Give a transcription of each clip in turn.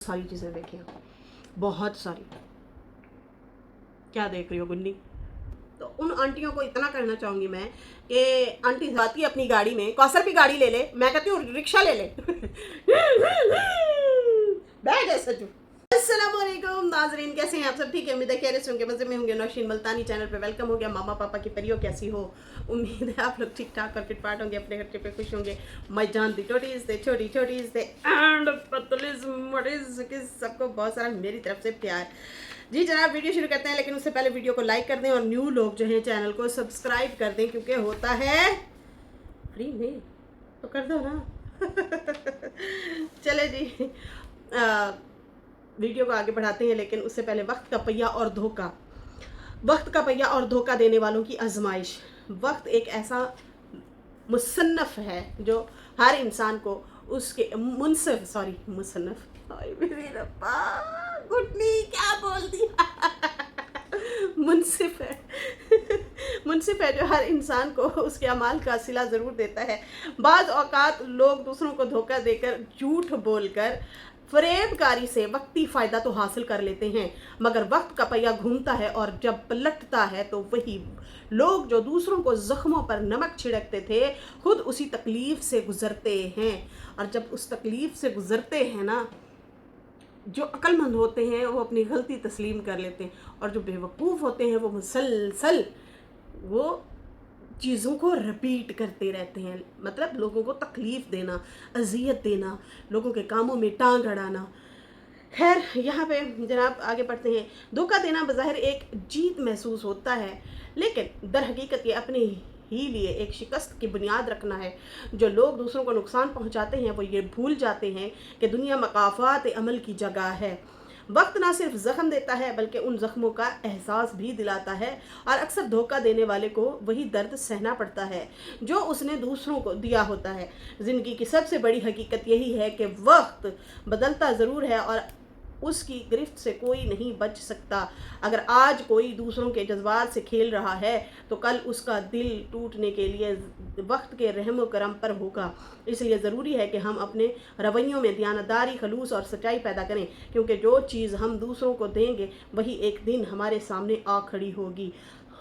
सारी चीज़ें देखी हैं, बहुत सारी। क्या देख रही हो गुन्नी? तो उन आंटियों को इतना कहना चाहूंगी मैं कि आंटी जाती है अपनी गाड़ी में, कौसर भी गाड़ी ले ले, मैं कहती हूँ रिक्शा ले ले। बैठ जा सचू। अस्सलामुअलैकुम नाजरीन, कैसे हैं आप सब? ठीक है, उम्मीद है खैरियत से होंगे, मज़े में होंगे। नौशीन मुल्तानी चैनल पे वेलकम हो गया। मामा पापा की परियों कैसी हो? उम्मीद है आप लोग ठीक ठाक और फिटफाट होंगे, अपने खर्चे पे खुश होंगे। माई जान दी टोटीज दे, छोटी छोटीज दे एंड पतलीज मोटीज की सबको बहुत सारा मेरी तरफ से प्यार। जी जनाब, वीडियो शुरू करते हैं, लेकिन उससे पहले वीडियो को लाइक कर दें और न्यू लोग जो हैं चैनल को सब्सक्राइब कर दें, क्योंकि होता है फ्री में, तो कर दो ना। चले जी, वीडियो को आगे बढ़ाते हैं, लेकिन उससे पहले वक्त का पहिया और धोखा। वक्त का पहिया और धोखा देने वालों की आजमाइश। वक्त एक ऐसा मुसन्नफ है जो हर इंसान को उसके मुसन्नफ मेरी रब्बा गुटनी क्या बोल दिया। मुनसिफ है। मुनसिफ है जो हर इंसान को उसके अमाल का सिला ज़रूर देता है। बाज़ औक़ात लोग दूसरों को धोखा देकर, झूठ बोलकर, फरेबकारी से वक्ती फ़ायदा तो हासिल कर लेते हैं, मगर वक्त का पहिया घूमता है और जब पलटता है तो वही लोग जो दूसरों को ज़ख्मों पर नमक छिड़कते थे खुद उसी तकलीफ़ से गुज़रते हैं। और जब उस तकलीफ़ से गुज़रते हैं ना, जो अक्लमंद होते हैं वो अपनी गलती तस्लीम कर लेते हैं, और जो बेवकूफ़ होते हैं वो मुसलसल वो चीज़ों को रिपीट करते रहते हैं। मतलब लोगों को तकलीफ़ देना, अजियत देना, लोगों के कामों में टांग अड़ाना। खैर, यहाँ पे जनाब आगे बढ़ते हैं। धोखा देना बज़ाहिर एक जीत महसूस होता है, लेकिन दर हकीकत ये अपने ही लिए एक शिकस्त की बुनियाद रखना है। जो लोग दूसरों को नुकसान पहुँचाते हैं वो ये भूल जाते हैं कि दुनिया मकाफ़ात अमल की जगह है। वक्त ना सिर्फ ज़ख्म देता है बल्कि उन ज़ख्मों का एहसास भी दिलाता है, और अक्सर धोखा देने वाले को वही दर्द सहना पड़ता है जो उसने दूसरों को दिया होता है। ज़िंदगी की सबसे बड़ी हकीकत यही है कि वक्त बदलता ज़रूर है और उसकी गिरफ्त से कोई नहीं बच सकता। अगर आज कोई दूसरों के जज्बात से खेल रहा है तो कल उसका दिल टूटने के लिए वक्त के रहम करम पर होगा। इसलिए ज़रूरी है कि हम अपने रवैयों में दयानतदारी, खलूस और सच्चाई पैदा करें, क्योंकि जो चीज़ हम दूसरों को देंगे वही एक दिन हमारे सामने आ खड़ी होगी।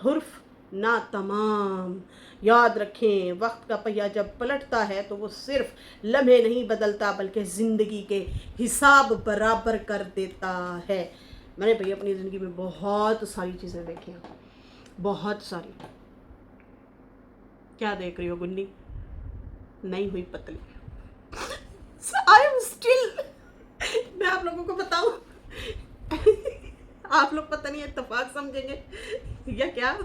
हुर्फ ना तमाम। याद रखें, वक्त का पहिया जब पलटता है तो वो सिर्फ लम्हे नहीं बदलता बल्कि ज़िंदगी के हिसाब बराबर कर देता है। मैंने भैया अपनी ज़िंदगी में बहुत सारी चीज़ें देखी हैं, बहुत सारी। क्या देख रही हो गुन्नी? नहीं हुई पतली। I am still. मैं आप लोगों को बताऊं, आप लोग पता नहीं इत्तेफाक समझेंगे या क्या।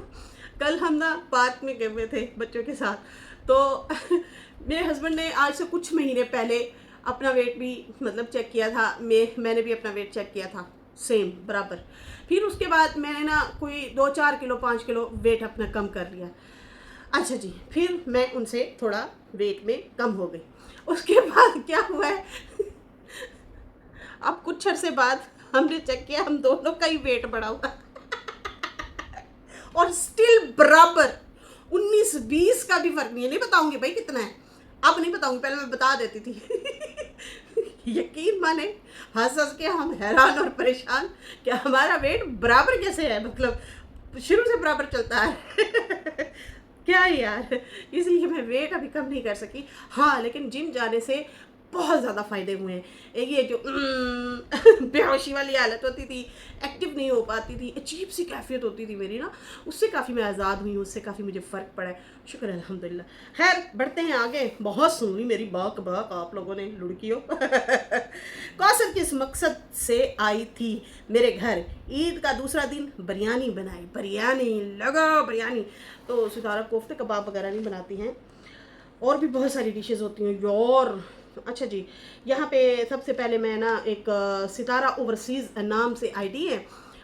कल हम ना पार्क में गए हुए थे बच्चों के साथ, तो मेरे हस्बैंड ने आज से कुछ महीने पहले अपना वेट भी मतलब चेक किया था। मैंने भी अपना वेट चेक किया था, सेम बराबर। फिर उसके बाद मैंने ना कोई 2-4 किलो 5 किलो वेट अपना कम कर लिया। अच्छा जी, फिर मैं उनसे थोड़ा वेट में कम हो गई। उसके बाद क्या हुआ है, अब कुछ अरसे बाद हमने चेक किया, हम दोनों का ही वेट बढ़ा हुआ और स्टिल बराबर। 19-20 का भी फर्क नहीं है। नहीं बताऊंगी भाई कितना है, अब नहीं बताऊंगी, पहले मैं बता देती थी। यकीन माने, हंस हंस के हम हैरान और परेशान कि हमारा वेट बराबर कैसे है, मतलब शुरू से बराबर चलता है। क्या यार, इसलिए मैं वेट अभी कम नहीं कर सकी। हाँ, लेकिन जिम जाने से बहुत ज़्यादा फ़ायदे हुए हैं। एक ये जो बेहोशी वाली हालत होती थी, एक्टिव नहीं हो पाती थी, अजीब सी कैफियत होती थी मेरी ना, उससे काफ़ी मैं आज़ाद हुई, उससे काफ़ी मुझे फ़र्क पड़ा है, शुक्र है अल्हम्दुलिल्लाह। खैर बढ़ते हैं आगे। बहुत सुन ली मेरी बाक बाक आप लोगों ने, लुड़कियों। कौसर किस मकसद से आई थी मेरे घर? ईद का दूसरा दिन बिरयानी बनाई। बिरयानी लगा बिरयानी, तो सितारा कोफ्ते कबाब वगैरह नहीं बनाती हैं, और भी बहुत सारी डिशेस होती हैं यार। अच्छा जी, यहाँ पे सबसे पहले मैं ना एक सितारा ओवरसीज़ नाम से आईडी है,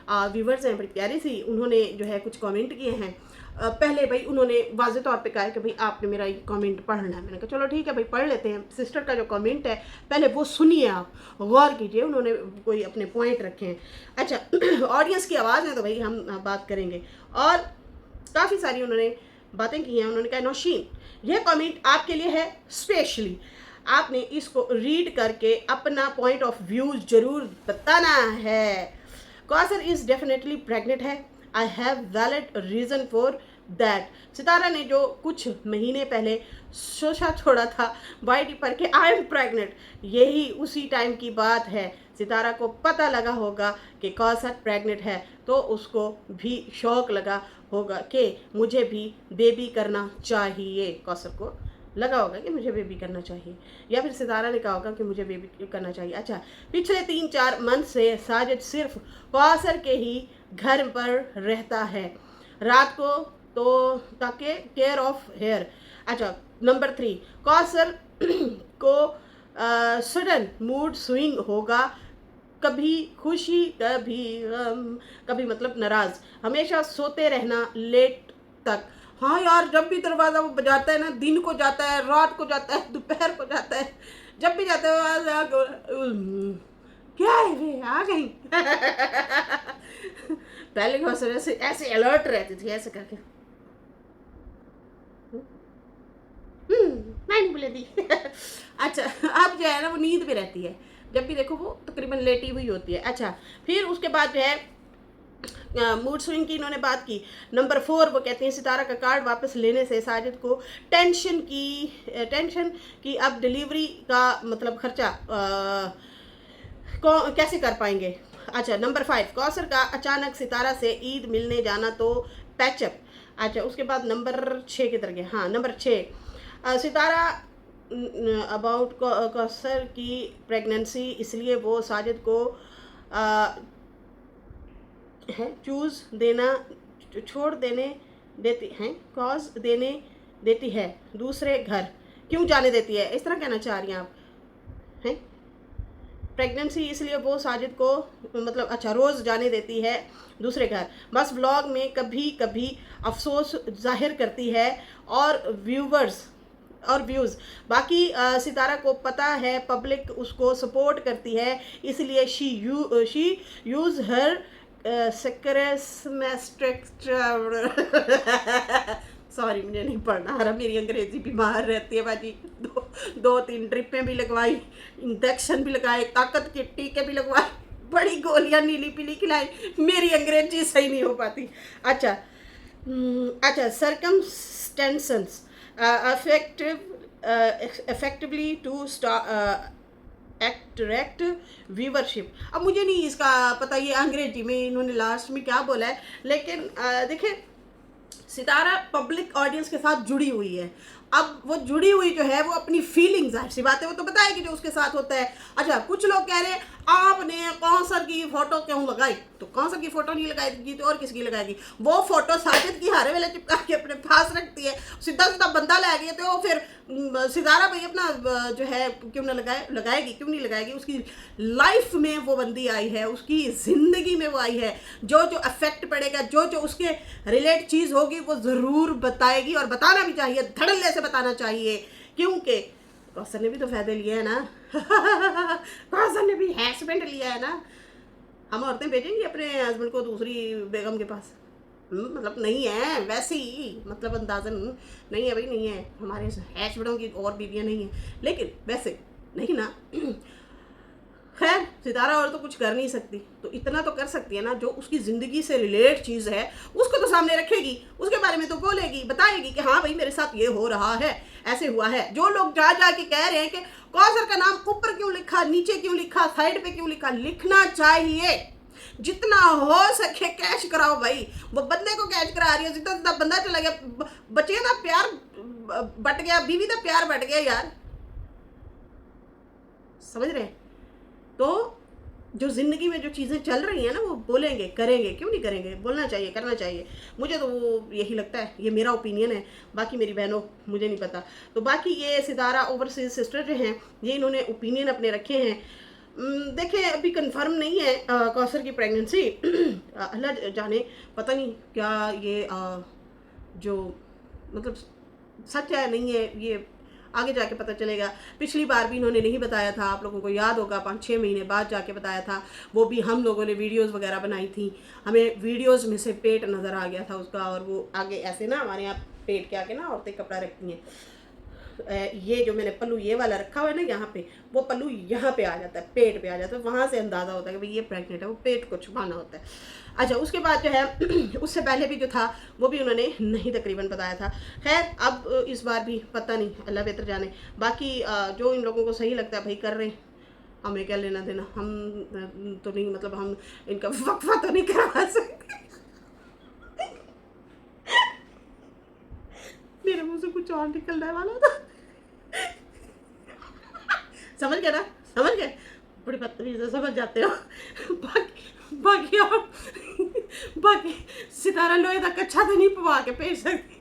व्यूवर्स हैं बड़ी प्यारी सी, उन्होंने जो है कुछ कमेंट किए हैं। पहले भाई उन्होंने वाज़े तौर पे कहा है कि भाई आपने मेरा ये कमेंट पढ़ना है। मैंने कहा चलो ठीक है भाई, पढ़ लेते हैं। सिस्टर का जो कमेंट है पहले वो सुनिए, आप गौर कीजिए, उन्होंने कोई अपने पॉइंट रखे हैं। अच्छा, ऑडियंस की आवाज़ है तो भाई हम बात करेंगे, और काफ़ी सारी उन्होंने बातें की हैं। उन्होंने कहा नौशीन, यह कमेंट आपके लिए है स्पेशली। आपने इसको रीड करके अपना पॉइंट ऑफ व्यू जरूर बताना है। कौसर इज डेफिनेटली प्रेग्नेंट है। I have valid reason for that. Sitara ने जो कुछ महीने पहले शोशा छोड़ा था वाइटी पर के आई एम प्रेग्नेंट, यही उसी टाइम की बात है। सितारा को पता लगा होगा कि कौसर प्रेग्नेंट है, तो उसको भी शौक लगा होगा कि मुझे भी बेबी करना चाहिए। कौसर को लगा होगा कि मुझे बेबी करना चाहिए, या फिर सितारा ने कहा होगा कि मुझे बेबी करना चाहिए। अच्छा, पिछले 3-4 मंथ से साजिद सिर्फ कौसर के ही घर पर रहता है, रात को तो ताकि केयर ऑफ हेयर। अच्छा, नंबर 3, कौसर को सडन मूड स्विंग होगा, कभी खुशी कभी गम, कभी मतलब नाराज, हमेशा सोते रहना लेट तक। हाँ यार, जब भी दरवाज़ा वो बजाता है ना, दिन को जाता है, रात को जाता है, दोपहर को जाता है, जब भी जाता है क्या है रे आ गई पहले कौसर ऐसे ऐसे अलर्ट रहती थी, ऐसे करके मैंने बोले दी अच्छा, अब जो है ना वो नींद में रहती है, जब भी देखो वो तकरीबन लेटी हुई होती है। अच्छा, फिर उसके बाद जो है मूड स्विंग की इन्होंने बात की। नंबर 4, वो कहती हैं सितारा का कार्ड वापस लेने से साजिद को टेंशन की अब डिलीवरी का मतलब खर्चा कैसे कर पाएंगे। अच्छा, नंबर 5, कौसर का अचानक सितारा से ईद मिलने जाना तो पैचअप। अच्छा, उसके बाद नंबर 6 की तरह गए। हाँ, नंबर 6, सितारा अबाउट कौसर की प्रेगनेंसी, इसलिए वो साजिद को है चूज़ देना छोड़ देने देती हैं, कॉज देने देती है दूसरे घर, क्यों जाने देती है, इस तरह कहना चाह रही हैं आप हैं। प्रेगनेंसी इसलिए वो साजिद को मतलब अच्छा रोज़ जाने देती है दूसरे घर, बस व्लॉग में कभी कभी अफसोस जाहिर करती है और व्यूज़ बाकी सितारा को पता है पब्लिक उसको सपोर्ट करती है, इसलिए शी यूज़ हर सॉरी मुझे नहीं पढ़ना आ रहा, मेरी अंग्रेजी बीमार रहती है बाजी। 2-3 ड्रिपें भी लगवाई, इंजेक्शन भी लगाए, ताकत के टीके भी लगवाए, बड़ी गोलियां नीली पीली खिलाई, मेरी अंग्रेजी सही नहीं हो पाती। अच्छा circumstances effectively to attract viewership. अब मुझे नहीं इसका पता ये अंग्रेजी में इन्होंने लास्ट में क्या बोला है, लेकिन देखिए सितारा पब्लिक ऑडियंस के साथ जुड़ी हुई है। अब वो जुड़ी हुई जो है वो अपनी फीलिंग्स, जाहिर सी बात है वो तो बताएगी जो उसके साथ होता है। अच्छा, कुछ लोग कह रहे हैं आपने कौसर की फोटो क्यों लगाई, तो कौसर की फोटो नहीं लगाएगी तो और किसकी लगाएगी। वो फोटो साजिद की हर वेले चिपका के अपने पास रखती है, सीधा सीधा बंदा ला गया तो फिर सितारा भाई अपना जो है क्यों ना लगाएगी, क्यों नहीं लगाएगी। उसकी लाइफ में वो बंदी आई है, उसकी ज़िंदगी में वो आई है, जो जो अफेक्ट पड़ेगा, जो जो उसके रिलेट चीज़ होगी वो ज़रूर बताएगी, और बताना भी चाहिए, धड़ल्ले से बताना चाहिए, क्योंकि कौसर ने भी तो फायदे लिए है ना कौसर ने भी हस्बैंड लिया है ना। हम औरतें भेजेंगी अपने हस्बैंड को दूसरी बेगम के पास, मतलब नहीं है वैसे ही, मतलब अंदाजन नहीं है भाई, नहीं है, हमारे हस्बैंडों की और बीवियाँ नहीं हैं, लेकिन वैसे नहीं ना खैर सितारा और तो कुछ कर नहीं सकती, तो इतना तो कर सकती है ना, जो उसकी ज़िंदगी से रिलेट चीज़ है उसको तो सामने रखेगी, उसके बारे में तो बोलेगी, बताएगी कि हाँ भाई मेरे साथ ये हो रहा है, ऐसे हुआ है। जो लोग जा के कह रहे हैं कि कौसर का नाम ऊपर क्यों लिखा, नीचे क्यों लिखा, साइड पे क्यों लिखा, लिखना चाहिए, जितना हो सके कैश कराओ भाई। वो बंदे को कैश करा रही है, जितना जितना बंदा चला गया, बच्चे का प्यार बट गया, बीवी का प्यार बट गया यार, समझ रहे हैं। तो जो ज़िंदगी में जो चीज़ें चल रही हैं ना वो बोलेंगे, करेंगे, क्यों नहीं करेंगे, बोलना चाहिए, करना चाहिए। मुझे तो वो यही लगता है, ये मेरा ओपिनियन है, बाकी मेरी बहनों मुझे नहीं पता। तो बाकी ये सितारा ओवरसीज सिस्टर जो हैं ये इन्होंने ओपिनियन अपने रखे हैं। देखें अभी कंफर्म नहीं है कौसर की प्रेगनेंसी अल्लाह जाने, पता नहीं क्या ये जो मतलब सच है नहीं है, ये आगे जाके पता चलेगा। पिछली बार भी इन्होंने नहीं बताया था, आप लोगों को याद होगा, 5-6 महीने बाद जाके बताया था, वो भी हम लोगों ने वीडियोस वगैरह बनाई थी, हमें वीडियोस में से पेट नज़र आ गया था उसका, और वो आगे ऐसे ना हमारे यहाँ पेट के आगे ना औरतें कपड़ा रखती हैं, ये जो मैंने पल्लू ये वाला रखा हुआ है ना यहाँ पे, वो पल्लू यहाँ पे आ जाता है, पेट पे आ जाता है, वहाँ से अंदाज़ा होता है कि भाई ये प्रेग्नेंट है, वो पेट को छुपाना होता है। अच्छा, उसके बाद जो है उससे पहले भी जो था वो भी उन्होंने नहीं तकरीबन बताया था। खैर अब इस बार भी पता नहीं, अल्लाह बेहतर जाने। बाकी जो इन लोगों को सही लगता है भाई कर रहे हैं, हमें क्या लेना देना, हम तो नहीं, मतलब हम इनका वक्फा तो नहीं करवा सकते। मेरे मुंह से कुछ और निकलने वाला था। समझ गए ना, समझ गए, बड़ी बदतमीज से समझ जाते हो। बाकी और बाकी सितारा लोहे तक अच्छा तो नहीं पवा के भेज सकती।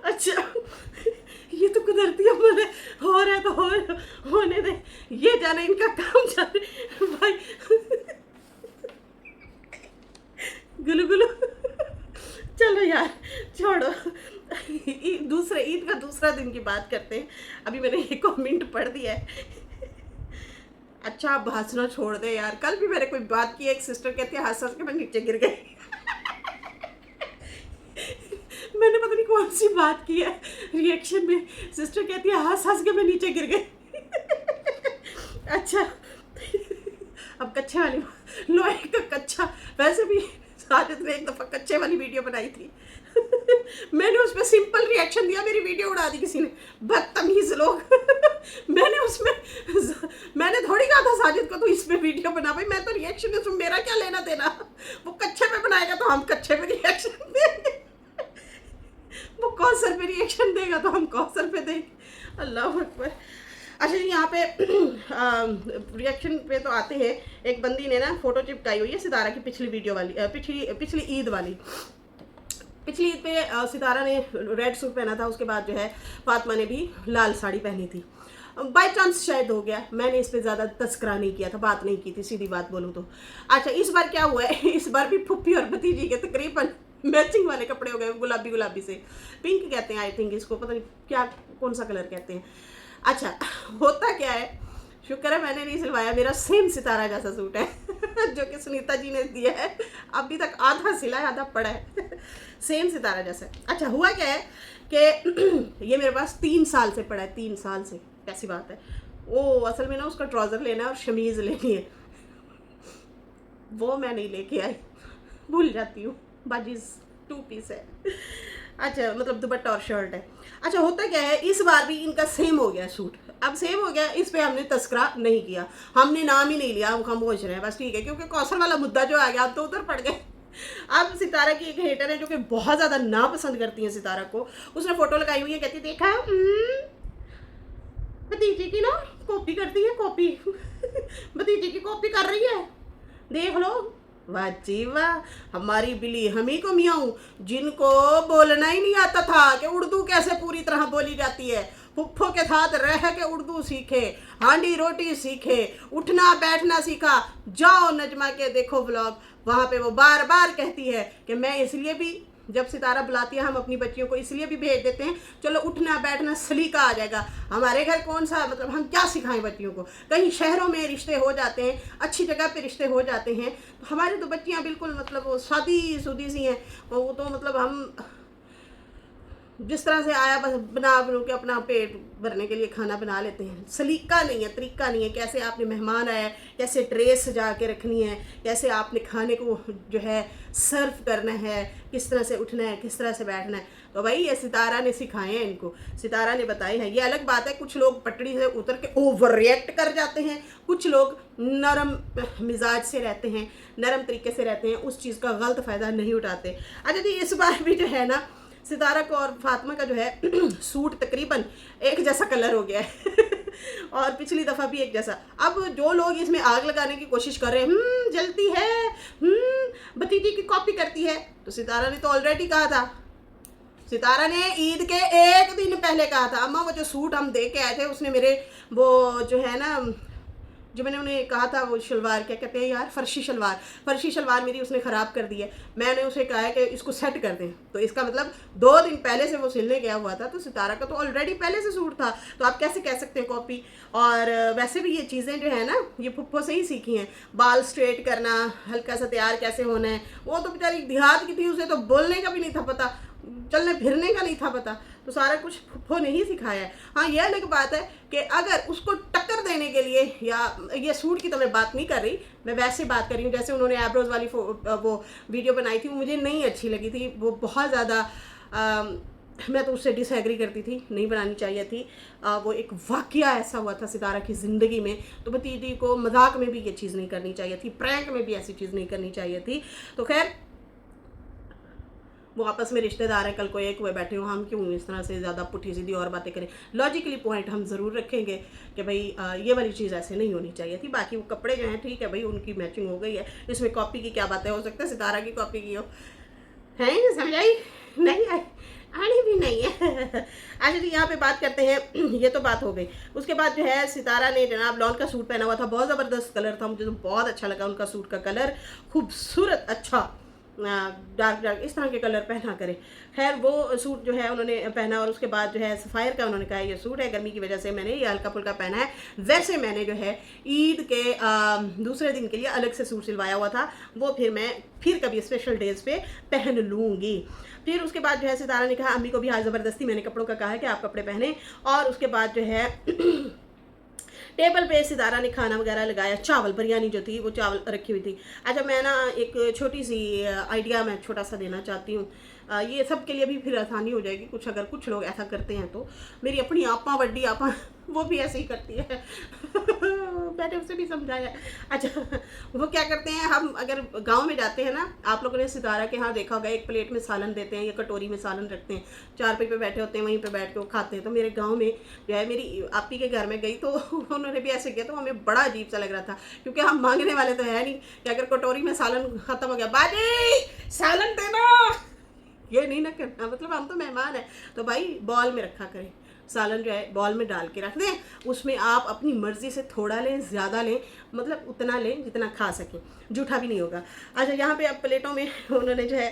अच्छा, ये तो कुदरती अमल है, हो रहा है तो होने दे, ये जाने इनका काम जाने भाई। गुलू गुलू, चलो यार छोड़ो, दूसरे ईद का दूसरा दिन की बात करते हैं। अभी मैंने एक कमेंट पढ़ दिया है। अच्छा आप हंसना छोड़ दे यार, कल भी मैंने कोई बात की, एक सिस्टर कहती है हंस हंस के मैं नीचे गिर गई। मैंने पता नहीं कौन सी बात की है, रिएक्शन में सिस्टर कहती है हंस हंस के मैं नीचे गिर गई। अच्छा, अब कच्चे वाली, लोहे का कच्चा, वैसे भी साजिद ने एक दफ़ा कच्चे वाली वीडियो बनाई थी। मैंने उस पर सिंपल रिएक्शन दिया, मेरी वीडियो उड़ा दी किसी ने, बदतमीज लोग। मैंने थोड़ी कहा था साजिद को तू इस पे वीडियो बना, भाई मैं तो रिएक्शन है, तुम मेरा क्या लेना देना। वो कच्चे पे बनाएगा तो हम कच्चे पे रिएक्शन देंगे, वो कौसर पे रिएक्शन देगा तो हम कौसर पे देंगे। अल्लाह अकबर। अच्छा जी, यहाँ पे रिएक्शन पे तो आते हैं। एक बंदी ने ना फोटो चिपकाई हुई है सितारा की पिछली वीडियो वाली, पिछली ईद वाली। पिछली ईद पे सितारा ने रेड सूट पहना था, उसके बाद जो है फातिमा ने भी लाल साड़ी पहनी थी। बाई चांस शायद हो गया, मैंने इस पर ज़्यादा तस्करा नहीं किया था, बात नहीं की थी, सीधी बात बोलूँ तो। अच्छा, इस बार क्या हुआ है, इस बार भी फुप्पी और भतीजी के तकरीबन मैचिंग वाले कपड़े हो गए, गुलाबी गुलाबी से, पिंक कहते हैं आई थिंक इसको, पता नहीं क्या कौन सा कलर कहते हैं। अच्छा, होता क्या है, शुक्र है मैंने नहीं सिलवाया, मेरा सेम सितारा जैसा सूट है जो कि सुनीता जी ने दिया है, अभी तक आधा सिला है आधा पड़ा है। सेम सितारा जैसा। अच्छा, हुआ क्या है कि ये मेरे पास 3 साल से पड़ा है, 3 साल से, कैसी बात है। वो असल में ना उसका ट्राउज़र लेना है और शमीज़ लेनी है, वो मैं नहीं लेके आई, भूल जाती हूँ, बाजीज 2 पीस है। अच्छा, मतलब दुपट्टा और शर्ट है। अच्छा, होता क्या है, इस बार भी इनका सेम हो गया सूट। अब सेम हो गया, इस पे हमने तस्करा नहीं किया, हमने नाम ही नहीं लिया, हम खामोश रहे बस, ठीक है, क्योंकि कौशल वाला मुद्दा जो आ गया अब तो उधर पड़ गए। अब सितारा की एक हेटर है जो कि बहुत ज़्यादा नापसंद करती है सितारा को, उसने फोटो लगाई हुई है, कहती देखा भतीजी की ना कॉपी करती है, कॉपी भतीजी की कॉपी कर रही है, देख लो। वाह जी वाह, हमारी बिल्ली हम ही को मियाऊं, जिनको बोलना ही नहीं आता था कि उर्दू कैसे पूरी तरह बोली जाती है, फुफ्फो के साथ रह के उर्दू सीखे, हांडी रोटी सीखे, उठना बैठना सीखा। जाओ नजमा के देखो व्लॉग, वहाँ पे वो बार बार कहती है कि मैं इसलिए भी, जब सितारा बुलाती है हम अपनी बच्चियों को इसलिए भी भेज देते हैं, चलो उठना बैठना सलीका आ जाएगा। हमारे घर कौन सा, मतलब हम क्या सिखाएं बच्चियों को, कहीं शहरों में रिश्ते हो जाते हैं, अच्छी जगह पे रिश्ते हो जाते हैं, तो हमारी तो बच्चियां बिल्कुल मतलब वो शादी शुदी सी हैं, वो तो मतलब हम जिस तरह से आया बस बना के अपना पेट भरने के लिए खाना बना लेते हैं। सलीका नहीं है, तरीका नहीं है, कैसे आपने मेहमान आया, कैसे ट्रे सजा के रखनी है, कैसे आपने खाने को जो है सर्व करना है, किस तरह से उठना है, किस तरह से बैठना है। तो भाई ये सितारा ने सिखाए हैं इनको, सितारा ने बताए हैं। ये अलग बात है, कुछ लोग पटड़ी से उतर के ओवर रिएक्ट कर जाते हैं, कुछ लोग नरम मिजाज से रहते हैं, नरम तरीके से रहते हैं, उस चीज़ का गलत फ़ायदा नहीं उठाते। अच्छा जी, इस बार भी जो है ना सितारा को और फातिमा का जो है सूट तकरीबन एक जैसा कलर हो गया है और पिछली दफ़ा भी एक जैसा। अब जो लोग इसमें आग लगाने की कोशिश कर रहे हैं, जलती है, भतीजी की कॉपी करती है, तो सितारा ने तो ऑलरेडी कहा था, सितारा ने ईद के 1 दिन पहले कहा था, अम्मा वो जो सूट हम दे के आए थे उसने मेरे वो जो है ना जो मैंने उन्हें कहा था वो शलवार, क्या कहते हैं यार, फर्शी शलवार मेरी उसने ख़राब कर दी है। मैंने उसे कहा है कि इसको सेट कर दें, तो इसका मतलब 2 दिन पहले से वो सिलने गया हुआ था, तो सितारा का तो ऑलरेडी पहले से सूट था, तो आप कैसे कह सकते हैं कॉपी। और वैसे भी ये चीज़ें जो है ना, ये फुप्पो से ही सीखी हैं। बाल स्ट्रेट करना, हल्का सा तैयार कैसे होना है, वो तो बेचारी देहात की थी, उसे तो बोलने का भी नहीं था पता, चलने फिरने का नहीं था पता, तो सारा कुछ फुप्पो ने ही सिखाया है। हाँ, यह अलग बात है कि अगर उसको टक्कर देने के लिए, या ये सूट की तो मैं बात नहीं कर रही, मैं वैसे बात कर रही हूँ जैसे उन्होंने एब्रोज वाली वो वीडियो बनाई थी, वो मुझे नहीं अच्छी लगी थी, वो बहुत ज़्यादा मैं तो उससे डिसएग्री करती थी, नहीं बनानी चाहिए थी। वो एक वाकया ऐसा हुआ था सितारा की ज़िंदगी में, तो भतीजी को मजाक में भी ये चीज़ नहीं करनी चाहिए थी, प्रैंक में भी ऐसी चीज़ नहीं करनी चाहिए थी। तो खैर, वो आपस में रिश्तेदार हैं, कल को एक हुए बैठे हो, हम क्यों इस तरह से ज़्यादा पुठी सीधी और बातें करें। लॉजिकली पॉइंट हम ज़रूर रखेंगे कि भाई ये वाली चीज़ ऐसे नहीं होनी चाहिए थी। बाकी वो कपड़े जो हैं ठीक है भाई, उनकी मैचिंग हो गई है, इसमें कॉपी की क्या बात है, हो सकता है सितारा की कॉपी की हो। हैं, समझ आई? नहीं आई, आनी भी नहीं है। अच्छा जी, यहाँ पे बात करते हैं, ये तो बात हो गई। उसके बाद जो है सितारा ने जनाब लॉन का सूट पहना हुआ था, बहुत ज़बरदस्त कलर था, मुझे तो बहुत अच्छा लगा उनका सूट का कलर, खूबसूरत, अच्छा डार्क इस तरह के कलर पहना करें। खैर, वो सूट जो है उन्होंने पहना, और उसके बाद जो है सफ़ायर का उन्होंने कहा ये सूट है, गर्मी की वजह से मैंने ये हल्का फुल्का पहना है। वैसे मैंने जो है ईद के दूसरे दिन के लिए अलग से सूट सिलवाया हुआ था, वो मैं फिर कभी स्पेशल डेज पे पहन लूँगी। फिर उसके बाद जो है सितारा ने कहा, अम्मी को भी आज ज़बरदस्ती मैंने कपड़ों का कहा है कि आप कपड़े पहने, और उसके बाद जो है टेबल पे सितारा ने खाना वगैरह लगाया, चावल, बिरयानी जो थी वो चावल रखी हुई थी। अच्छा, मैं ना एक छोटी सी आइडिया मैं छोटा सा देना चाहती हूँ, ये सब के लिए भी फिर आसानी हो जाएगी, कुछ अगर कुछ लोग ऐसा करते हैं तो। मेरी अपनी आपा, बड्डी आपा, वो भी ऐसे ही करती है। मैंने उसे भी समझाया। अच्छा, वो क्या करते हैं, हम अगर गांव में जाते हैं ना, आप लोगों ने सितारा के यहाँ देखा होगा, एक प्लेट में सालन देते हैं या कटोरी में सालन रखते हैं, चारपाई पे बैठे होते हैं, वहीं पे बैठ के वो खाते हैं। तो मेरे गांव में जो है, मेरी आपी के घर में गई तो उन्होंने भी ऐसे किया, तो हमें बड़ा अजीब सा लग रहा था, क्योंकि हम मांगने वाले तो है नहीं कि अगर कटोरी में सालन खत्म हो गया, बाजी सालन देना, ये नहीं ना करना, मतलब हम तो मेहमान हैं, तो भाई बॉल में रखा करें, सालन जो है बॉल में डाल के रख दें, उसमें आप अपनी मर्ज़ी से थोड़ा लें, ज़्यादा लें, मतलब उतना लें जितना खा सकें, जूठा भी नहीं होगा। अच्छा, यहाँ पे अब प्लेटों में उन्होंने जो है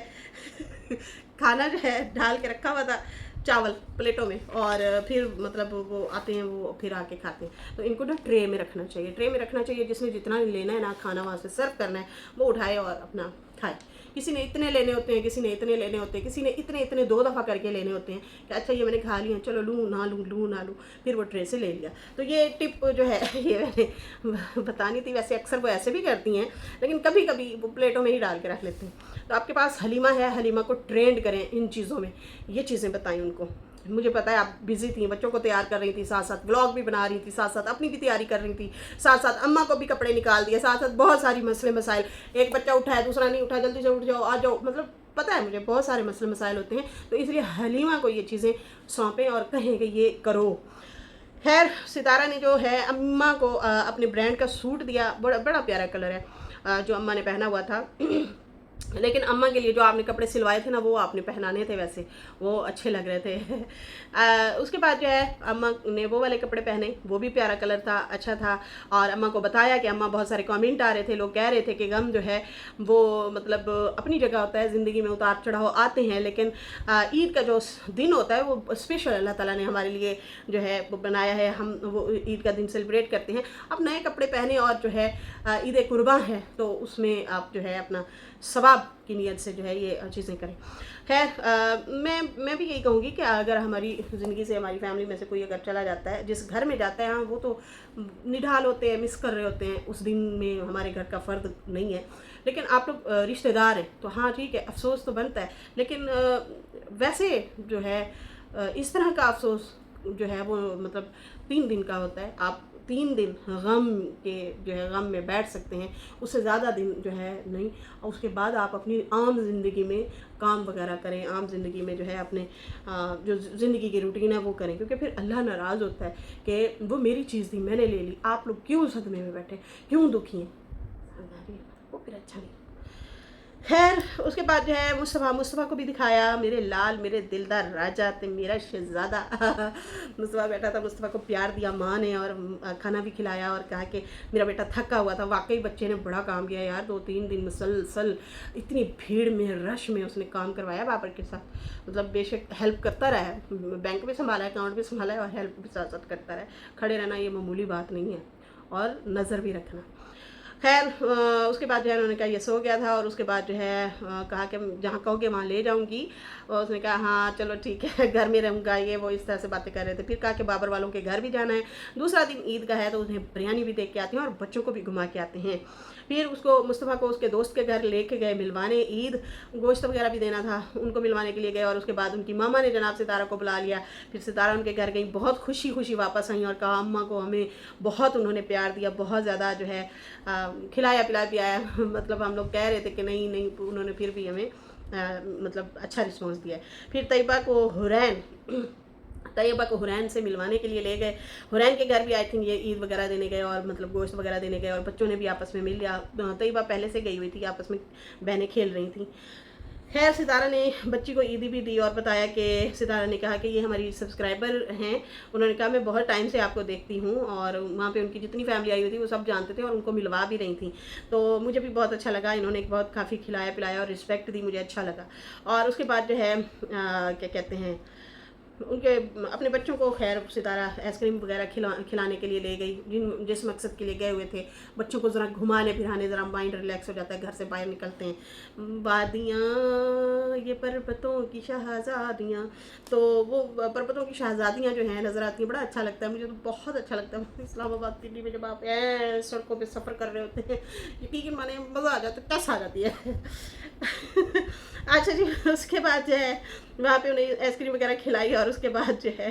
खाना जो है डाल के रखा हुआ था, चावल प्लेटों में, और फिर मतलब वो आते हैं, वो फिर आके खाते हैं। तो इनको ना ट्रे में रखना चाहिए, ट्रे में रखना चाहिए, जिसने जितना लेना है ना खाना वहाँ से सर्व करना है, वो उठाए और अपना खाए। किसी ने इतने लेने होते हैं, किसी ने इतने लेने होते हैं, किसी ने इतने इतने 2 दफ़ा करके लेने होते हैं कि अच्छा ये मैंने खा लिया, चलो लूँ ना लूँ, फिर वो ट्रे से ले लिया। तो ये टिप जो है ये मैंने बतानी थी। वैसे अक्सर वो ऐसे भी करती हैं, लेकिन कभी कभी वो प्लेटों में ही डाल के रख लेते हैं। तो आपके पास हलीमा है, हलीमा को ट्रेंड करें इन चीज़ों में, ये चीज़ें बताएं उनको। मुझे पता है आप बिजी थी, बच्चों को तैयार कर रही थी, साथ साथ व्लॉग भी बना रही थी, साथ साथ अपनी भी तैयारी कर रही थी, साथ साथ अम्मा को भी कपड़े निकाल दिए, साथ साथ बहुत सारी मसले मसाइल, एक बच्चा उठा है, दूसरा नहीं उठा, जल्दी से उठ जाओ, आ जाओ, मतलब पता है मुझे बहुत सारे मसले मसाइल होते हैं। तो इसलिए हलीमा को ये चीज़ें सौंपें और कहें कि ये करो। खैर, सितारा ने जो है अम्मा को अपने ब्रांड का सूट दिया, बड़ा बड़ा प्यारा कलर है जो अम्मा ने पहना हुआ था। लेकिन अम्मा के लिए जो आपने कपड़े सिलवाए थे ना, वो आपने पहनाने थे, वैसे वो अच्छे लग रहे थे। उसके बाद जो है अम्मा ने वो वाले कपड़े पहने, वो भी प्यारा कलर था, अच्छा था। और अम्मा को बताया कि अम्मा, बहुत सारे कमेंट आ रहे थे, लोग कह रहे थे कि गम जो है वो मतलब अपनी जगह होता है, ज़िंदगी में उतार चढ़ाव आते हैं, लेकिन ईद का जो दिन होता है वो स्पेशल अल्लाह ताला ने हमारे लिए जो है वो बनाया है, हम वो ईद का दिन सेलिब्रेट करते हैं। अब नए कपड़े पहने और जो है ईद कुर्बान है, तो उसमें आप जो है अपना सवाब की नीयत से जो है ये चीज़ें करें। खैर, मैं भी यही कहूँगी कि अगर हमारी ज़िंदगी से, हमारी फैमिली में से कोई अगर चला जाता है, जिस घर में जाता है, हाँ वो तो निढाल होते हैं, मिस कर रहे होते हैं, उस दिन में हमारे घर का फ़र्द नहीं है, लेकिन आप लोग रिश्तेदार हैं, तो हाँ ठीक है, अफसोस तो बनता है, लेकिन वैसे जो है इस तरह का अफसोस जो है वो मतलब 3 दिन का होता है। आप 3 दिन गम के जो है गम में बैठ सकते हैं, उससे ज़्यादा दिन जो है नहीं। और उसके बाद आप अपनी आम ज़िंदगी में काम वगैरह करें, आम ज़िंदगी में जो है अपने जो ज़िंदगी की रूटीन है वो करें, क्योंकि फिर अल्लाह नाराज़ होता है कि वो मेरी चीज़ थी, मैंने ले ली, आप लोग क्यों सदमे में बैठे, क्यों दुखी हैं, वो फिर अच्छा नहीं। खैर उसके बाद जो है मुस्तफ़ा को भी दिखाया, मेरे लाल, मेरे दिलदार राजा थे, मेरा शहज़ादा। मुस्तफ़ा बैठा था, मुस्तफ़ा को प्यार दिया माँ ने और खाना भी खिलाया और कहा कि मेरा बेटा थका हुआ था। वाकई बच्चे ने बड़ा काम किया यार, 2-3 दिन मुसलसल इतनी भीड़ में, रश में उसने काम करवाया बाबर के साथ। मतलब बेशक हेल्प करता रहा है, बैंक भी संभाला है, अकाउंट भी संभाला है और हेल्प भी साथ साथ करता रहा है। खड़े रहना ये मामूली बात नहीं है, और नज़र भी रखना। खैर उसके बाद जो है उन्होंने कहा ये सो गया था, और उसके बाद जो है कहा कि जहाँ कहोगे वहाँ ले जाऊँगी। और उसने कहा हाँ चलो ठीक है, घर में रहूँगा, ये वो इस तरह से बातें कर रहे थे। फिर कहा कि बाबर वालों के घर भी जाना है, दूसरा दिन ईद का है तो उन्हें बिरयानी भी देख के आते हैं और बच्चों को भी घुमा के आते हैं। फिर उसको मुस्तफ़ा को उसके दोस्त के घर लेके गए मिलवाने, ईद गोश्त वगैरह भी देना था, उनको मिलवाने के लिए गए। और उसके बाद उनकी मामा ने जनाब सितारा को बुला लिया। फिर सितारा उनके घर गई, बहुत खुशी खुशी वापस आई और कहा अम्मा को हमें बहुत उन्होंने प्यार दिया, बहुत ज़्यादा जो है खिलाया पिलाया पिलाया। मतलब हम लोग कह रहे थे कि नहीं नहीं, उन्होंने फिर भी हमें मतलब अच्छा रिस्पॉन्स दिया। फिर तैयबा को हुरैन से मिलवाने के लिए ले गए। हुरैन के घर भी आई थिंक ये ईद वगैरह देने गए और मतलब गोश्त वगैरह देने गए, और बच्चों ने भी आपस में मिल लिया। तैयबा पहले से गई हुई थी, आपस में बहनें खेल रही थी। खैर सितारा ने बच्ची को ईदी भी दी और बताया कि सितारा ने कहा कि ये हमारी सब्सक्राइबर हैं। उन्होंने कहा मैं बहुत टाइम से आपको देखती हूँ, और वहाँ पे उनकी जितनी फैमिली आई हुई थी वो सब जानते थे और उनको मिलवा भी रही थी। तो मुझे भी बहुत अच्छा लगा, इन्होंने बहुत काफ़ी खिलाया पिलाया और रिस्पेक्ट दी, मुझे अच्छा लगा। और उसके बाद जो है क्या कहते हैं, उनके अपने बच्चों को खैर सितारा आइसक्रीम वगैरह खिलाने के लिए ले गई, जिस मकसद के लिए गए हुए थे। बच्चों को ज़रा घुमाने फिराने, ज़रा माइंड रिलैक्स हो जाता है, घर से बाहर निकलते हैं। वादियाँ ये पर्वतों की शहज़ादियाँ, तो वो पर्वतों की शहज़ादियाँ जो हैं नज़र आती हैं, बड़ा अच्छा लगता है मुझे, तो बहुत अच्छा लगता है। इस्लामाबाद दिल्ली में जब आप सड़कों पर सफ़र कर रहे होते हैं, यकीन माने मज़ा आ जाता है, टस आ जाती है। अच्छा जी, उसके बाद जो है वहाँ पे उन्हें आइसक्रीम वगैरह खिलाई, और उसके बाद जो है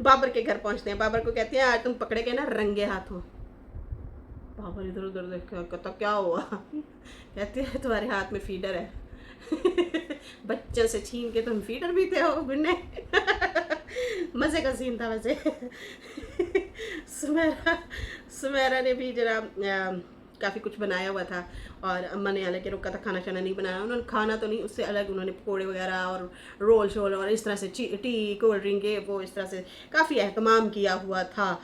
बाबर के घर पहुँचते हैं। बाबर को कहते हैं आज तुम पकड़े गए ना रंगे हाथों। बाबर इधर उधर देख के कहता क्या हुआ? कहते हैं तुम्हारे हाथ में फीडर है। बच्चों से छीन के तुम फीडर भी थे हो गुन्ने। मज़े का सीन था वैसे। सुमेरा ने भी जरा काफ़ी कुछ बनाया हुआ था, और अम्मा ने हालांकि रोका था, खाना शाना नहीं बनाया उन्होंने। खाना तो नहीं, उससे अलग उन्होंने पकौड़े वगैरह और रोल शोल और इस तरह से टी कोल्ड ड्रिंक ये वो इस तरह से काफ़ी एहतमाम किया हुआ था।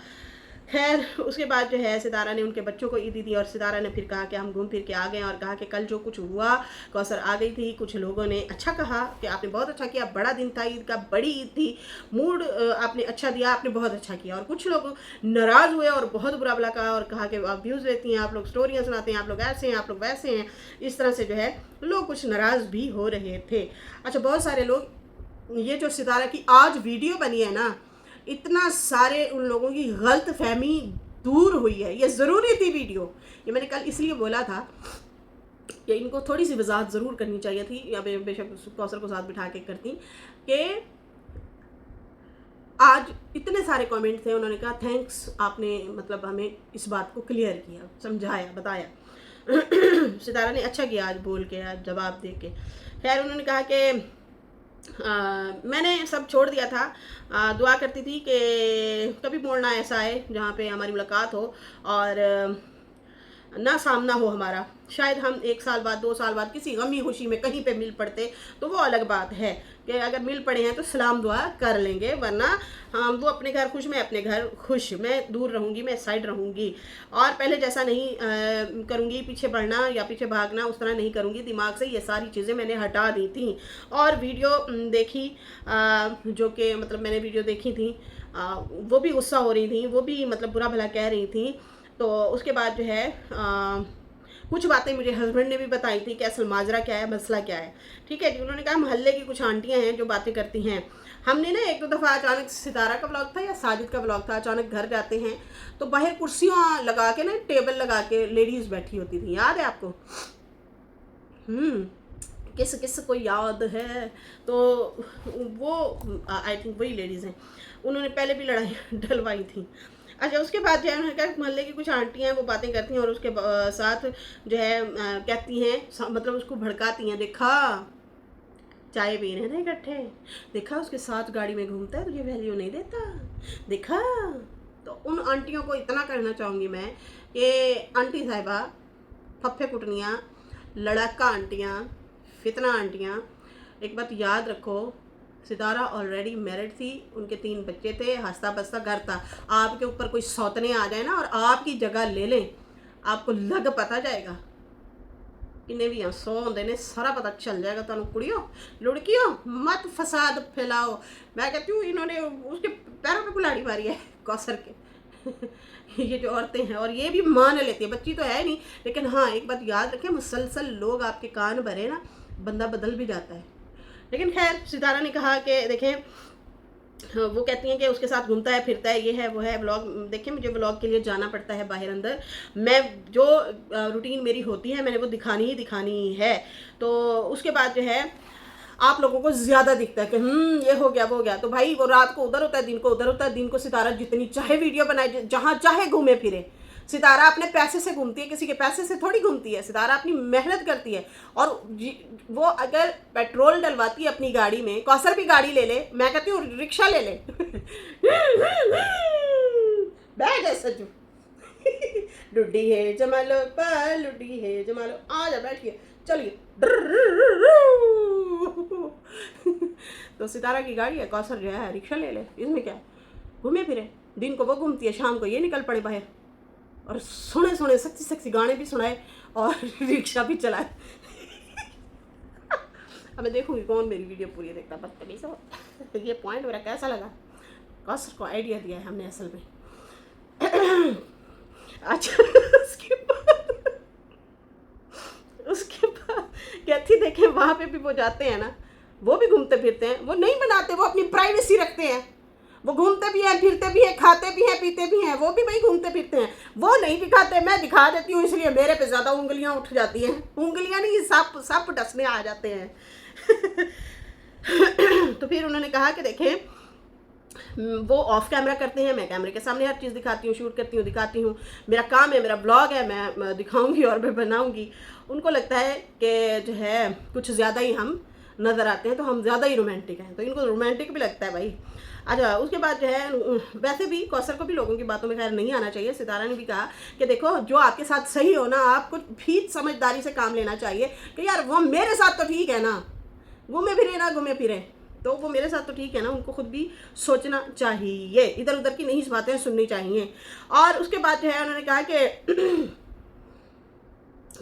खैर उसके बाद जो है सितारा ने उनके बच्चों को ईदी दी, और सितारा ने फिर कहा कि हम घूम फिर के आ गए, और कहा कि कल जो कुछ हुआ, कौसर आ गई थी, कुछ लोगों ने अच्छा कहा कि आपने बहुत अच्छा किया, बड़ा दिन था ईद का, बड़ी ईद थी, मूड आपने अच्छा दिया, आपने बहुत अच्छा किया। और कुछ लोग नाराज़ हुए और बहुत बुरा भला कहा और कहा कि आप व्यूज़ लेती हैं, आप लोग स्टोरियाँ सुनाते हैं, आप लोग ऐसे हैं, आप लोग वैसे हैं। इस तरह से जो है लोग कुछ नाराज़ भी हो रहे थे। अच्छा, बहुत सारे लोग, ये जो सितारा की आज वीडियो बनी है ना, इतना सारे उन लोगों की गलत फहमी दूर हुई है, ये ज़रूरी थी वीडियो। ये मैंने कल इसलिए बोला था कि इनको थोड़ी सी वजाहत ज़रूर करनी चाहिए थी, या बेशक कौसर को साथ बिठा के करती, कि आज इतने सारे कमेंट थे, उन्होंने कहा थैंक्स, आपने मतलब हमें इस बात को क्लियर किया, समझाया, बताया। सितारा ने अच्छा किया आज बोल के, आज जवाब दे के। खैर उन्होंने कहा कि मैंने सब छोड़ दिया था, दुआ करती थी कि कभी मोड़ना ऐसा आए जहाँ पे हमारी मुलाकात हो और ना सामना हो हमारा। शायद हम 1 साल बाद 2 साल बाद किसी गमी खुशी में कहीं पे मिल पड़ते तो वो अलग बात है कि अगर मिल पड़े हैं तो सलाम दुआ कर लेंगे, वरना हम वो अपने घर खुश, मैं अपने घर खुश, मैं दूर रहूँगी, मैं साइड रहूँगी, और पहले जैसा नहीं करूँगी, पीछे बढ़ना या पीछे भागना उस तरह नहीं करूँगी। दिमाग से ये सारी चीज़ें मैंने हटा दी थी। और वीडियो देखी, जो कि मतलब मैंने वीडियो देखी थी, वो भी गुस्सा हो रही थी, वो भी मतलब बुरा भला कह रही थी। तो उसके बाद जो है कुछ बातें मुझे हस्बैंड ने भी बताई थी कि असल माजरा क्या है, मसला क्या है। ठीक है जी, उन्होंने कहा मोहल्ले की कुछ आंटियां हैं जो बातें करती हैं। हमने ना 1-2 दफ़ा अचानक सितारा का व्लॉग था या साजिद का व्लॉग था, अचानक घर जाते हैं तो बाहर कुर्सियाँ लगा के ना, टेबल लगा के लेडीज़ बैठी होती थी, याद है आपको? किस किस को याद है? तो वो आई थिंक वही लेडीज़ हैं, उन्होंने पहले भी लड़ाई डलवाई थी। अच्छा, उसके बाद जो है उन्होंने कहा मोहल्ले की कुछ आंटी हैं वो बातें करती हैं और उसके साथ जो है कहती हैं, मतलब उसको भड़काती हैं, देखा चाय पी रहे हैं इकट्ठे, देखा उसके साथ गाड़ी में घूमता है, तुझे वैल्यू नहीं देता, देखा। तो उन आंटियों को इतना कहना चाहूँगी मैं कि आंटी साहिबा, फफ्फे कुटनियाँ, लड़का आंटियाँ, फितना आंटियाँ, एक बात याद रखो, सितारा ऑलरेडी मैरिड थी, उनके 3 बच्चे थे, हंसता बसता घर था। आपके ऊपर कोई सौतने आ जाए ना और आपकी जगह ले लें, आपको लग पता जाएगा किन्ने भी 100 होंगे ने, सारा पता चल जाएगा। तुम कुड़ियों लुड़कियों मत फसाद फैलाओ। मैं कहती हूँ इन्होंने उसके पैरों पे कुल्हाड़ी मारी है कौसर के ये जो औरतें हैं, और ये भी मान लेती है, बच्ची तो है नहीं, लेकिन हाँ एक बात याद रखें, मुसलसल लोग आपके कान भरे ना, बंदा बदल भी जाता है। लेकिन खैर सितारा ने कहा कि देखें, वो कहती हैं कि उसके साथ घूमता है फिरता है, ये है वो है। व्लॉग देखिए, मुझे व्लॉग के लिए जाना पड़ता है बाहर अंदर, मैं जो रूटीन मेरी होती है मैंने वो दिखानी ही दिखानी है। तो उसके बाद जो है आप लोगों को ज़्यादा दिखता है कि ये हो गया वो हो गया, तो भाई वो रात को उधर होता है, दिन को उधर होता है। दिन को सितारा जितनी चाहे वीडियो बनाए, जहाँ चाहे घूमे फिरे। सितारा अपने पैसे से घूमती है, किसी के पैसे से थोड़ी घूमती है। सितारा अपनी मेहनत करती है, और वो अगर पेट्रोल डलवाती है अपनी गाड़ी में, कौसर भी गाड़ी ले ले, मैं कहती हूँ रिक्शा ले ले बैठ जा सज्जू लुड्डी है जमालो पर लुड्डी है जमालो, आ जा बैठिए चलिए तो सितारा की गाड़ी है, कौसर जो है रिक्शा ले ले, इसमें क्या घूमे फिरे। दिन को वो घूमती है, शाम को ये निकल पड़े बाहर, और सुने सुने सेक्सी सेक्सी गाने भी सुनाए और रिक्शा भी चलाए अब मैं देखूंगी कौन मेरी वीडियो पूरी देखता, बदतमीज हो ये पॉइंट मेरा कैसा लगा, कौसर को आइडिया दिया है हमने असल में अच्छा उसके बाद कहती देखें, वहाँ पे भी वो जाते हैं ना, वो भी घूमते फिरते हैं, वो नहीं बनाते, वो अपनी प्राइवेसी रखते हैं, वो घूमते भी हैं फिरते भी हैं, खाते भी हैं पीते भी हैं, वो भी भाई घूमते फिरते हैं। वो नहीं दिखाते, मैं दिखा देती हूँ, इसलिए मेरे पे ज़्यादा उंगलियाँ उठ जाती हैं, उंगलियाँ नहीं सप डसने आ जाते हैं तो फिर उन्होंने कहा कि देखें, वो ऑफ कैमरा करते हैं, मैं कैमरे के सामने हर चीज़ दिखाती हूँ, शूट करती हूँ, दिखाती हूँ, मेरा काम है, मेरा ब्लॉग है, मैं दिखाऊंगी और मैं बनाऊंगी। उनको लगता है कि जो है कुछ ज़्यादा ही हम नज़र आते हैं, तो हम ज़्यादा ही रोमांटिक हैं, तो इनको रोमांटिक भी लगता है भाई। अच्छा, उसके बाद जो है वैसे भी कौसर को भी लोगों की बातों में खैर नहीं आना चाहिए। सितारा ने भी कहा कि देखो, जो आपके साथ सही हो ना, आपको भी समझदारी से काम लेना चाहिए कि यार वो मेरे साथ तो ठीक है ना, घूमे फिरे ना घूमे फिरे, तो वो मेरे साथ तो ठीक है ना, उनको खुद भी सोचना चाहिए, इधर उधर की नहीं बातें सुननी चाहिए। और उसके बाद जो है उन्होंने कहा कि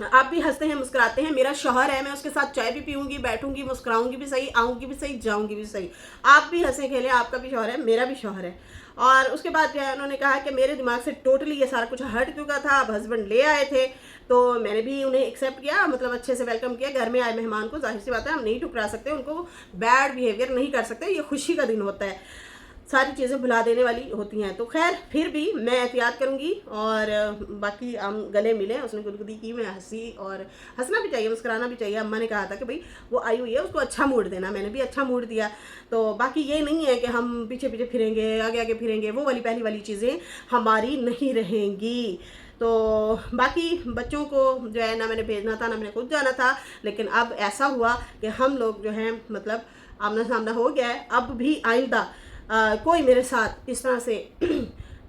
आप भी हंसते हैं मुस्कुराते हैं, मेरा शौहर है, मैं उसके साथ चाय भी पीऊंगी, बैठूंगी, मुस्कुराऊंगी भी सही, आऊंगी भी सही, जाऊंगी भी सही। आप भी हंसे खेले, आपका भी शौहर है, मेरा भी शौहर है। और उसके बाद जो है उन्होंने कहा कि मेरे दिमाग से टोटली ये सारा कुछ हट चुका था, अब हस्बैंड ले आए थे तो मैंने भी उन्हें एक्सेप्ट किया, मतलब अच्छे से वेलकम किया। घर में आए मेहमान को जाहिर सी बात है हम नहीं ठुकरा सकते, उनको बैड बिहेवियर नहीं कर सकते, ये खुशी का दिन होता है, सारी चीज़ें भुला देने वाली होती हैं। तो खैर फिर भी मैं एहतियात करूँगी, और बाकी हम गले मिले, उसने गुदगुदी की, मैं हंसी, और हंसना भी चाहिए, मुस्कुराना भी चाहिए। अम्मा ने कहा था कि भाई वो आई हुई है, उसको अच्छा मूड देना, मैंने भी अच्छा मूड दिया। तो बाकी ये नहीं है कि हम पीछे पीछे फिरेंगे, आगे आगे फिरेंगे, वो वाली पहली वाली चीज़ें हमारी नहीं रहेंगी। तो बाकी बच्चों को जो है ना मैंने भेजना था, ना मैंने खुद जाना था, लेकिन अब ऐसा हुआ कि हम लोग जो हैं मतलब आमना सामना हो गया है। अब भी आइंदा कोई मेरे साथ इस तरह से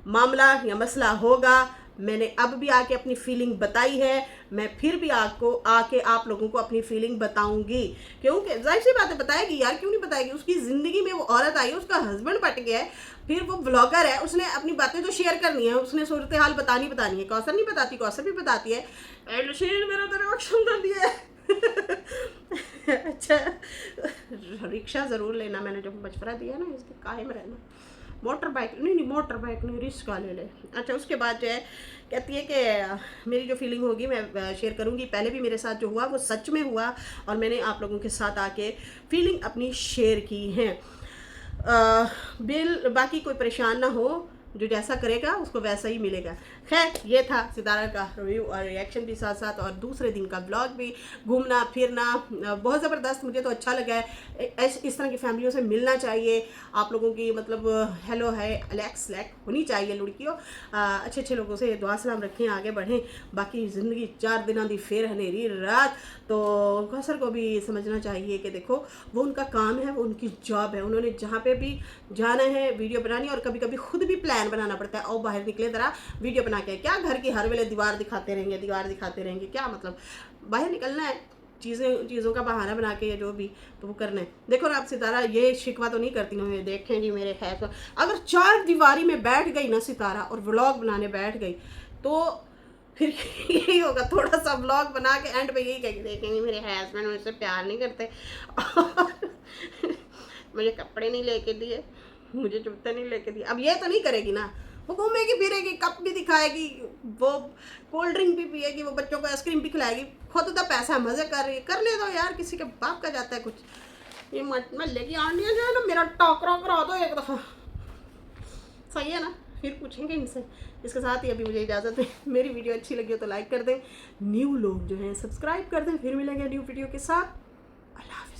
मामला या मसला होगा, मैंने अब भी आके अपनी फीलिंग बताई है, मैं फिर भी आके आप लोगों को अपनी फीलिंग बताऊंगी, क्योंकि जाहिर सी बात है बताएगी यार, क्यों नहीं बताएगी। उसकी ज़िंदगी में वो औरत आई है, उसका हस्बैंड पट गया है, फिर वो ब्लॉगर है, उसने अपनी बातें तो शेयर करनी है, उसने सूरत हाल बतानी है। कौसर नहीं बताती, कौसर भी बताती है, मेरा तो रिएक्शन कर दिया है अच्छा, रिक्शा ज़रूर लेना, मैंने जो मशवरा दिया ना इसके कायम रहना। मोटर बाइक नहीं, रिक्शा ले ले। अच्छा, उसके बाद जो है कहती है कि मेरी जो फीलिंग होगी मैं शेयर करूँगी। पहले भी मेरे साथ जो हुआ वो सच में हुआ, और मैंने आप लोगों के साथ आके फीलिंग अपनी शेयर की है। बाकी कोई परेशान ना हो, जो जैसा करेगा उसको वैसा ही मिलेगा। खैर ये था सितारा का रिव्यू और रिएक्शन भी साथ साथ, और दूसरे दिन का ब्लॉग भी। घूमना फिरना बहुत ज़बरदस्त, मुझे तो अच्छा लगा है। इस तरह की फैमिलियों से मिलना चाहिए आप लोगों की, मतलब हेलो है अलेक्स लैक होनी चाहिए लुड़कियों। अच्छे अच्छे लोगों से दुआ सलाम रखें, आगे बढ़ें। बाकी ज़िंदगी 4 दिनों की फेर हनेरी रात, तो कौसर को भी समझना चाहिए कि देखो वो उनका काम है, वो उनकी जॉब है, उन्होंने जहाँ पे भी जाना है वीडियो बनानी, और कभी कभी खुद भी प्लान प्लान बनाना पड़ता है। और बाहर निकले जरा वीडियो बना के, क्या घर की हर वेले दीवार दिखाते रहेंगे, क्या मतलब, बाहर निकलना है, चीज़ों का बहाना बना के या जो भी तो वो करना है। देखो ना आप सितारा ये शिकवा तो नहीं करती ना, देखें जी मेरे है, तो अगर 4 दीवारी में बैठ गई ना सितारा और व्लॉग बनाने बैठ गई तो फिर यही होगा, थोड़ा सा व्लॉग बना के एंड पे यही कहेंगे, देखेंगे मेरे हस्बैंड मुझसे प्यार नहीं करते और मुझे कपड़े नहीं लेके दिए, मुझे जूते नहीं लेके दिए। अब ये तो नहीं करेगी ना, वो घूमेगी फिरेगी, कप भी दिखाएगी, वो कोल्ड ड्रिंक भी पिएगी, वो बच्चों को आइसक्रीम भी खिलाएगी, खुद तो पैसा मजे कर रही है, कर ले दो यार, किसी के बाप का जाता है कुछ। ये महल्ले की आंटियां जो है ना, मेरा टाकरा करा दो एक दफ़ा, सही है ना, फिर पूछेंगे इनसे। इसके साथ ही अभी मुझे इजाज़त है, मेरी वीडियो अच्छी लगी हो तो लाइक कर दें, न्यू लोग जो हैं सब्सक्राइब कर दें, फिर मिलेंगे न्यू वीडियो के साथ। अल्लाह हाफ़िज़।